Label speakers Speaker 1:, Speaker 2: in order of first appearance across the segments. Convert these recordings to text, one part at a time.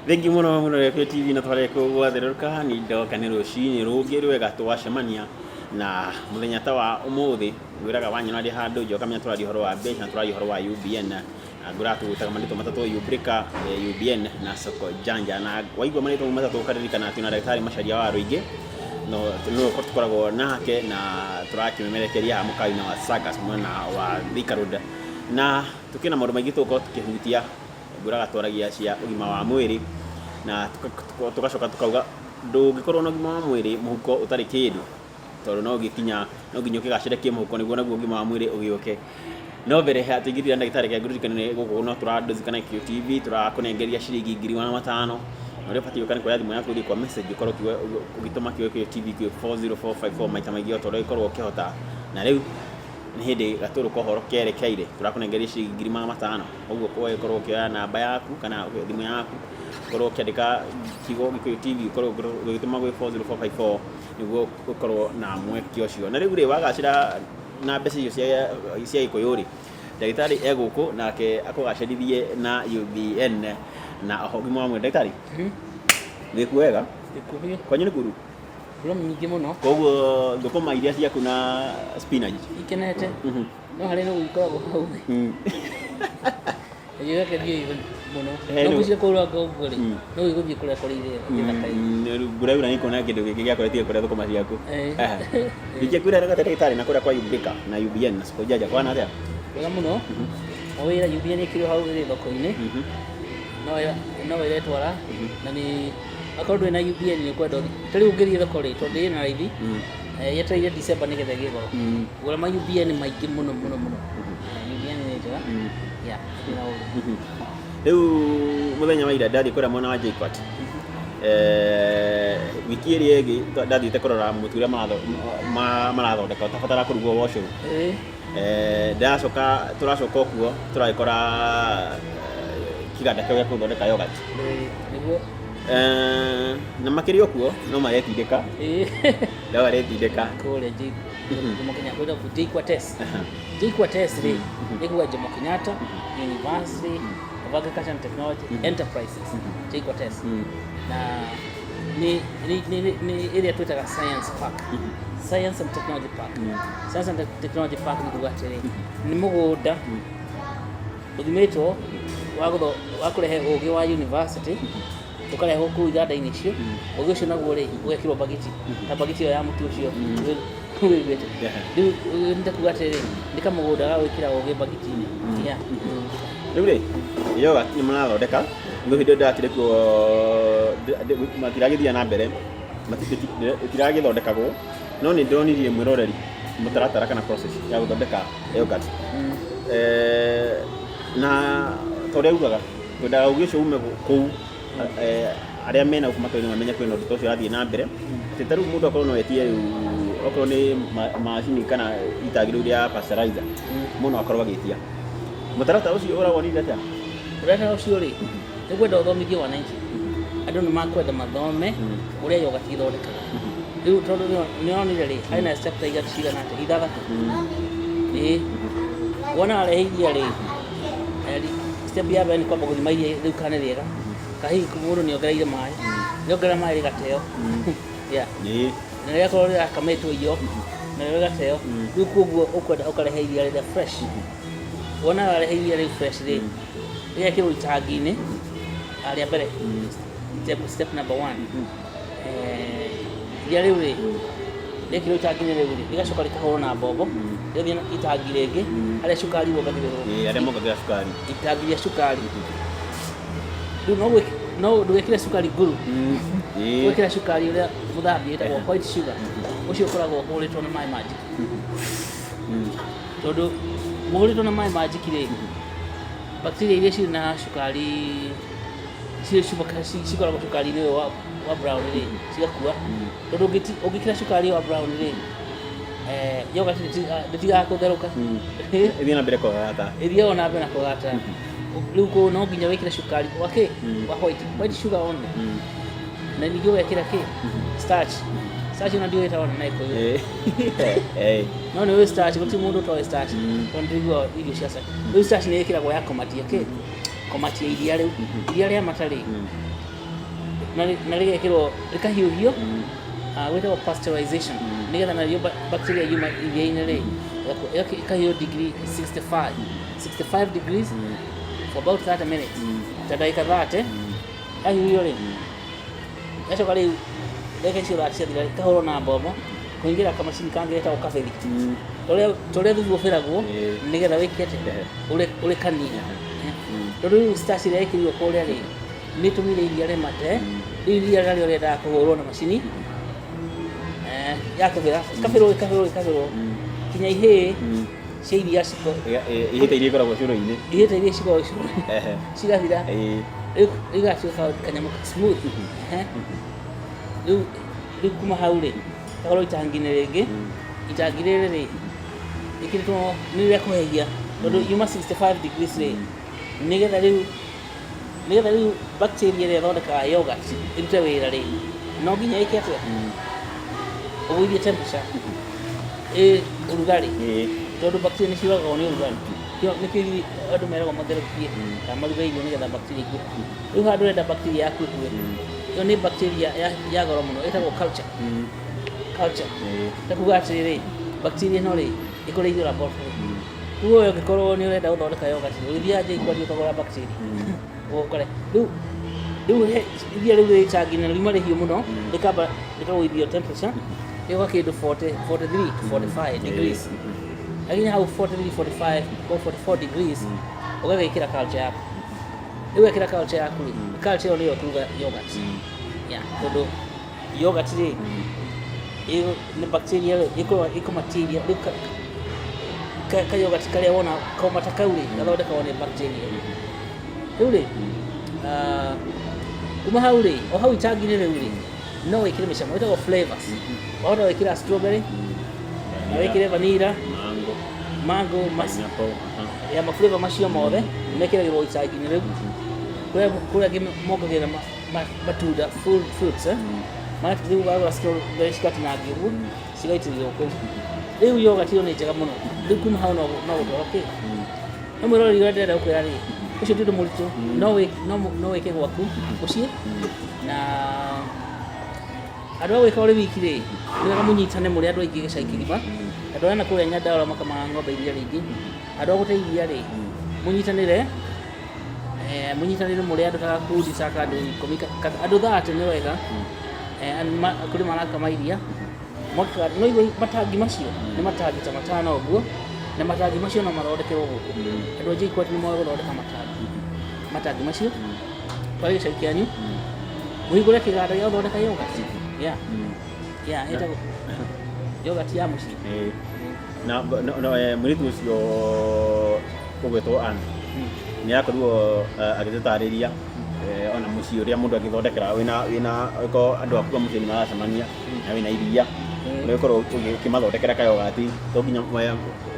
Speaker 1: Thengi muno Rekio TV na tware ko gwatheruka ni ndoka ni rucini rungi rwega twacemania na muthenya ta wa umuthi ngwiraga wanyona ndi handu njoka menya turari horo wa mbeca turari horo wa UBN na nguratu gutaga mandito matatu Ubrika UBN na Soko Janja na waigwa mandito matatu ukaririkana tuna daktari Macharia wa Ruingi no tukoragwo nake na turakimemerekeria mukaina wa Sagas mwana wa Thika Road na tukina maundu maingi tuko tukihutia nguraga twaragia cia ugima wa mwiri na tugacoka tukauga ndungikorwo na ugima wa mwiri muhuko utari kindu tondu no gikinya no nginya ukigacire muhuko niguo naguo ugima wa mwiri ugioke no mbere hatigithira ndagitari kia ngurikane guku no turaduzikana Rekio TV turakunengeria ciringi 1500 no repati ukani kwa thimu yaku kwa message ukorwo ugituma Rekio TV 40454 maita maigi otorwo ikorwo ukihota na riu ni hindi gaturu kohoro kerekeire turakunengeria ciringi 1500 uguo kwa ikorwo ukioya namba yaku kana thimu yaku korwo kiandika kigo Rekio TV korwo ugituma gwe 40454 niguo ukorwo na mwekio ucio na riu ri wagacira na mbeca icio cia Gikuyu ndagitari eguku nake akugacirithie na UBN na ugima wa mwiri ndagitari gikuwega
Speaker 2: gikuhie
Speaker 1: kwanyu ni guru
Speaker 2: kuro mingi muno
Speaker 1: koguo thukuma iria ciaku na spinach
Speaker 2: ikenete no hari no gukoragwo hau yega kedio muno no gucie kurwa ngogori no iguthie kuria kurire
Speaker 1: ngura ura niko na kindu giki giakoretie kuria thukuma ciaku dije kuria na ndagitari na kuria kwa Ubrika na UBN na Soko Janja kwana atia
Speaker 2: wega muno owira UBN ikiro hau ri thoko-ini no ire twara na ni akorwo na UBN ni kwenda tari ungirie thoko ri tondu ina raithi yetereire December ni gethe gigoro gura ma UBN maingi muno UBN ni njega ya ina uru
Speaker 1: riu muthenya wa ira ndathi kuria mwana wa JKUAT wiki iri igi ndathite kurora mutu uria marathondeka utabatara kurugwo washu ndacoka turacoka okuo turagikora kiganda kia kuthondeka yogurt
Speaker 2: niguo
Speaker 1: na makiria okuo no maretindika ndawa retindika
Speaker 2: kule Jomo Kenyatta kwenda JKUAT ri nikuwa Jomo Kenyatta University of Agriculture and Technology Enterprises JKUAT na ni area tuitaga Science Park Science and Technology Park Science and Technology Park ni kugatiri ni mugunda uthimito wakurehe ugi wa university tukarehe ku iganda-ini icio ugi ucio naguo ri ugekirwo bagiti ta bagiti ya mutu ucio wibete riu nda kugatiri ndika mugunda ga gwikira ugi bagiti-ini ya
Speaker 1: riu ri yoga ni marathondeka ndio hindo ndatire ko matiragithia na mbere matiragithondekagwo no ni ndonirie mwiroreri mutaratara kana process ya guthondeka yogurt na tore ugaga kwenda ugi ucio ume ku aria mena ukumatoni mamenye kwina undu ucio athie na mbere tetaru mundu akorwo no etie okorwo ni machine kana itagiru ya pasteurizer muno akorwo agitia mutaratara ucio uragwo ni ndata
Speaker 2: ureta ucio ri nigwenda uthomithie wananchi andu ni makwenda mathome uria yogurt ithondekaga riu tondu nionire ri aina step ta igati cigana ati ithathatu wona arehithia ri step ya mbere ni kwamba guthima iria riu kana riega kahihi mundu niongereire mai niongerera mai rigateo ya na riria korwo rirakamĩtwo iyo na rigateo riu koguo ukwenda ukarehe iria rĩrĩa fresh wona arehe iria rĩu fresh ri riekirwo itangi-ini aria mbere step number 1 iria riu ri riekirwo itangi-ini riu ri rigacoka rikahũrwo na mbombo rĩthie itangi rĩngĩ aria cukari wongagĩrĩrwo
Speaker 1: aria mongagĩrĩra cukari
Speaker 2: itangi rĩa cukari riu no ndwekire cukari nguru gwikira cukari uria muthambie etagwo white sugar ucio ukoragwo ũhũrĩtwo na maĩ magic tondu mũhũrĩtwo na maĩ magic ri bacteria iria cirĩ na cukari cikoragwo cukari-inĩ ũyũ wa brown ri cigakua tondu ũngĩkĩra cukari wa brown ri yogurt ndĩtigaga gũtherũka
Speaker 1: ithie na mbere kũgagata
Speaker 2: ithie na mbere kũgagata riu ko no nginya wekira cukari wake wa white sugar only na ningĩ wekira starch na ndio itaona na iko no ni starch gũtirĩ mũndũ ũtoĩ starch tondu ndio irio cia starch riu starch nĩ ĩkĩragwo ya komatia iria rĩu iria rĩa mata rĩ na rigekirwo rikahiũhio gwĩtagwo pasteurization nigetha nario bacteria yuma iria-inĩ rĩ ikahiũhio degree 65 degrees for about 30 minutes ta ndagĩka 30 yahiũhio rĩ yacoka rĩu ndagĩka icio ciathira ikahũrwo na mbombo kũingĩra kamacini kangĩ getagwo kaberi tũrĩa thubu ũbĩragwo nĩgetha wĩkĩte ũrĩkanie tondũ rĩu starch ĩrĩa ĩkĩrirwo kũrĩa rĩ nĩ tũmire iria rĩmate rĩu iria rĩarĩo rĩendaga kũhũrwo na macini ya kũbĩra ikabĩrwo kinya ihĩĩ cia iria
Speaker 1: ihĩte iria ikoragwo cũrũ-inĩ
Speaker 2: ihĩte iria cikoragwo cũrũ-inĩ cigathira rĩu igatuĩka kanyamũ smooth rĩu kuma hau rĩ gakorwo itangi-inĩ rĩngĩ itangi rĩrĩ rĩ ĩkĩrĩtwo nĩ rĩa kũhehia tondũ yuma 65 degrees rĩ nĩgetha rĩu bacteria ĩrĩa ĩthondekaga yogurt ĩrute wĩra rĩ no nginya ĩke atĩa ũgũithie temperature ũrugarĩ tondũ bacteria nĩ ciũragwo nĩ ũrugarĩ nĩkĩo andũ meragwo matherũkie kana maruge irio nĩgetha bacteria ikue rĩu handũ ũrenda bacteria yaku ĩkue ĩyo nĩ bacteria ya goro mũno ĩtagwo culture ta kuga atĩrĩrĩ bacteria ĩno rĩ ĩkũrĩithio laboratory kuo ũngĩkorwo nĩ ũrenda gũthondeka yogurt ũgĩthiaga JKUAT ũkagũra bacteria ũkore rĩu iria rĩu rĩ itangi-inĩ riuma rĩhiũ mũno rĩkagũithio temperature ĩgoka kĩndũ 43 to 45 degrees lakini hau 43 45 44 degrees ũgagĩkĩra culture yaku rĩu wekĩra culture yaku rĩ culture ĩyo nĩyo kũruga yogurt tondũ yogurt rĩ nĩ bacteria ĩkũmatiria rĩu ka yogurt karĩa wona kaumata kau rĩ gathondekagwo nĩ bacteria rĩu rĩ kuma hau rĩ o hau itangi-inĩ rĩu rĩ no wĩkĩre mĩcamo ĩtagwo flavors wahota gwĩkĩra strawberry na wĩkĩre vanilla mango ya maflavor macio mothe mekĩragĩrwo itangi-inĩ rĩu kũrĩa angĩ mongagĩrĩra matunda full fruits rĩu wagũra strawberry cikatinangio ũguo cigaitĩrĩrio kũu rĩu yogurt ĩyo nĩ njega mũno rĩu kuma hau no gũtwara kĩ no mwĩroreri ũrĩa ndĩrenda gũkwĩra rĩ ũcio ti ũndũ mũritũ no wĩke gwaku mũciĩ na andũ a gwĩka ũrĩ wiki rĩ nĩ wega mũnyitane mũrĩ andũ aingĩ gĩcagi kĩgima andũ arĩa na kũrĩa Nyandarua makamaga ng'ombe iria rĩingĩ andũ a gũteithia rĩ mũnyitanĩre mũrĩ andũ ta gakundi ta andũ ikũmi andũ 30 nĩ wega kũrĩ marakama iria no igwe matangi macio nĩ matangi ta 5 ũguo na matangi macio no mathondekerwo gũkũ andũ a JKUAT nĩ moĩ gũthondeka matangi macio kwa gĩcagi kĩanyu mũhingũre kĩganda gĩa gũthondeka yogurt ĩtagwo yogurt ya mũciĩ
Speaker 1: na mũirĩtu ũcio ũgwĩtwo Ann nĩ akorirwo agĩtũtarĩria ona mũciĩ ũrĩa mũndũ agĩthondekera wĩna andũ aku a mũciĩ nĩ maracemania na wĩna iria ũrĩkorwo ũkĩmathondekera kayogati to nginya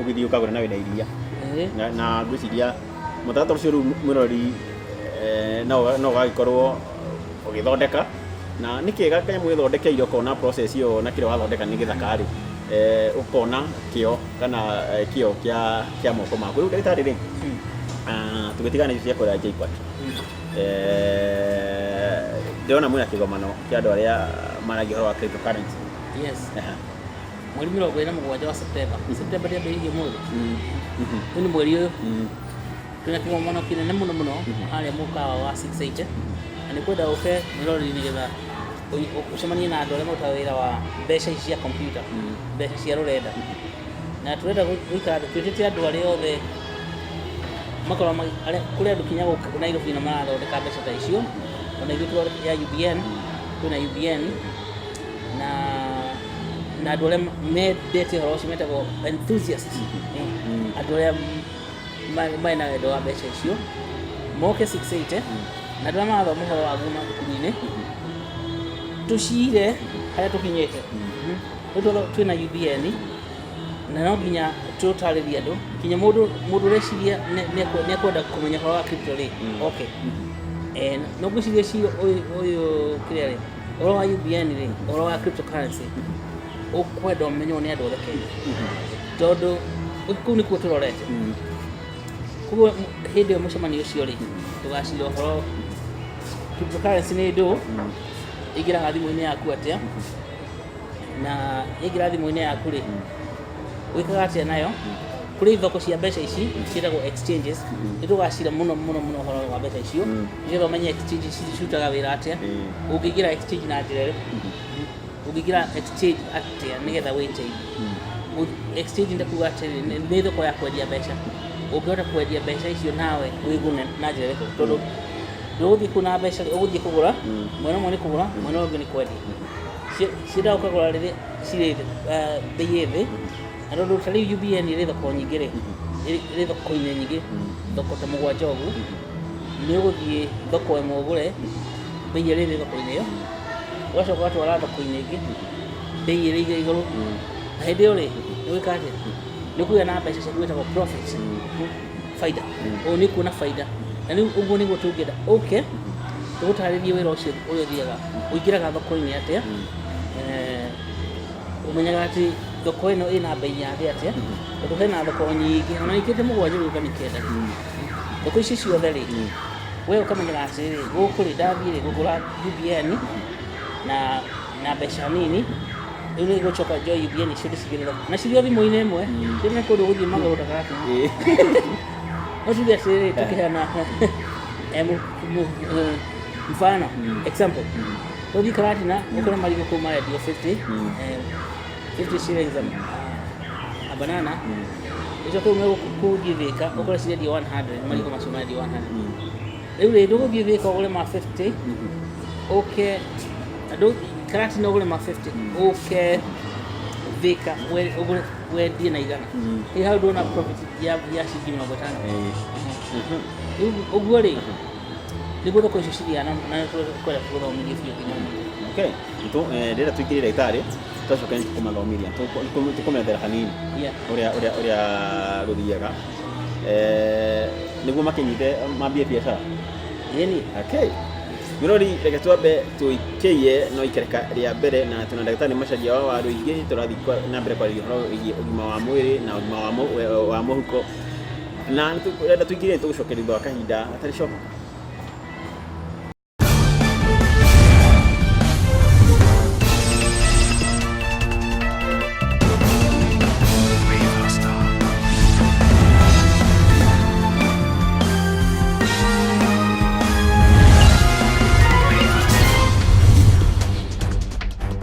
Speaker 1: ũgĩthiĩ ũkagũra na wĩna iria na ngwĩciria mũtaratara ũcio rĩu mũrori no ũgagĩkorwo ũgĩthondeka na nĩ kĩega kanyamũ gĩthondekeire ũkona process ĩyo na kĩrĩa wathondeka nĩ gĩthaka rĩ ũkona kĩo kana kĩo kĩa moko maku rĩu ndagĩtarĩ rĩ tũgĩtigana icio cia kũrĩa JKUAT ndĩrona mwĩna kĩgomano kĩa andũ arĩa maragia ũhoro wa cryptocurrency
Speaker 2: mweri 27 wa Septemba ndĩambĩrĩirie mũthĩ ũyũ nĩ mweri ũyũ twĩna kĩgomano kĩnene mũno harĩa mũkawa wa 680 na nĩ kwenda ũke mwĩroreri nĩgetha ũcemanie na andũ arĩa marutaga wĩra wa mbeca ici cia kompiuta mbeca cia rũrenda na tũrenda gũikara twĩtĩte andũ arĩa othe makorwo kũrĩ andũ kinya gũkũ Nairobi na marathondeka mbeca ta icio ona ithuĩ ya UBN kwĩna UBN na andũ arĩa mendete ũhoro ũcio metagwo enthusiasts andũ arĩa mena wendo wa mbeca icio moke 680 na andũ arĩa marathoma ũhoro wa guma thukuru-inĩ tũcire harĩa tũkinyĩte rĩu twĩna UBN na no nginya tũtarĩrie andũ kinya mũndũ ũreciria nĩ ekwenda kũmenya ũhoro wa crypto rĩ no ngwĩciria ci ũyũ kĩrĩa rĩ ũhoro wa UBN rĩ ũhoro wa cryptocurrency ũkwenda ũmenywo nĩ andũ othe Kenya tondũ kũu nĩkuo tũrorete koguo hĩndĩ ĩyo mũcemanio ũcio rĩ tũgacira ũhoro cryptocurrency nĩ ndũ ingĩraga thimũ-inĩ yaku atĩa na ingĩra thimũ-inĩ yaku rĩ wĩkaga atĩa nayo kũrĩ thoko cia mbeca ici ciĩtagwo exchanges nĩ tũgacira mũno ũhoro wa mbeca icio nĩgetha ũmenye exchange cirutaga wĩra atĩa ũngĩingĩra exchange na njĩra ĩrĩkũ ũngĩingĩra exchange atĩa nĩgetha wĩteithie exchange ndakuga atĩrĩ nĩ thoko ya kwendia mbeca ũngĩhota kwendia mbeca icio nawe wĩgune na njĩra ĩrĩkũ tondũ ndũgũthiĩ kuona mbeca ũgũthiĩ kũgũra mwena ũmwe nĩ kũgũra mwena ũngĩ nĩ kwendia ciendaga ũkagũra rĩrĩa cirĩ bei thĩ na tondũ ta rĩu UBN ĩrĩ thoko nyingĩ rĩ ĩrĩ thoko-inĩ nyingĩ thoko ta mũgwanja ũguo nĩ ũgũthiĩ thoko ĩmwe ũgũre bei ĩrĩ thĩ thoko-inĩ ĩyo ũgacoka ũgatwara thoko-inĩ ĩngĩ bei ĩrĩ igũrũ na hĩndĩ ĩyo rĩ nĩ gwĩka atĩa nĩ kũgĩa na mbeca ciaku gwĩtagwo profit baida ũũ nĩ kuona baida na rĩu ũguo nĩguo tũngĩenda tũgũtarĩrie wĩra ũcio ũrĩa ũthiaga ũingĩraga thoko-inĩ atĩa ũmenyaga atĩ thoko ĩno ĩna bei ya thĩ atĩa tondũ hena thoko nyingĩ ona ikĩte mũgwanja rĩu kana kenda thoko ici ciothe rĩ we ũkamenyaga atĩrĩ gũkũ rĩ ndathiĩ kũgũra UBN na mbeca nini rĩu nĩ gũcoka njoe UBN icio ndĩcigĩre thoko na cirĩ o thimũ-inĩ ĩmwe cirĩ nĩ kũndũ gũthiĩ magũrũ ta gaka no tuge atĩrĩ tũkĩheana mfano example tũthiĩ Karatina ũkore marigũ kũu marendio 50 shillings a banana ũcoke ũgũthiĩ Thĩka ũkore cirendio 100 marigũ macio marendio 100 rĩu rĩ ndũgũthiĩ Thĩka ũgũre ma 50 ũke Karatina ũgũre ma 50 ũke Thĩka wendie na 100 hĩ hau ndũona profit ya ciringi 50 rĩu ũguo rĩ nĩguo thoko icio cithiaga na kwenda kũthomithia biũ nginya
Speaker 1: rĩrĩa tũingĩrire ndagĩtarĩ tũcoka nĩ tũkũmathomithia tũkũmethera hanini ũrĩa gũthiaga nĩguo makĩnyite mambie biacara Mirori reke twambe tuikĩie no ikereka rĩa mbere na tuna ndagĩtarĩ Macharia wa andũ aingĩ tũrathiĩ na mbere kwaria ũhoro wĩgiĩ ũgima wa mwĩrĩ na ũgima wa mũhuko na tũrenda tũingĩrie tũgũcokeria thutha wa kahinda atarĩ coka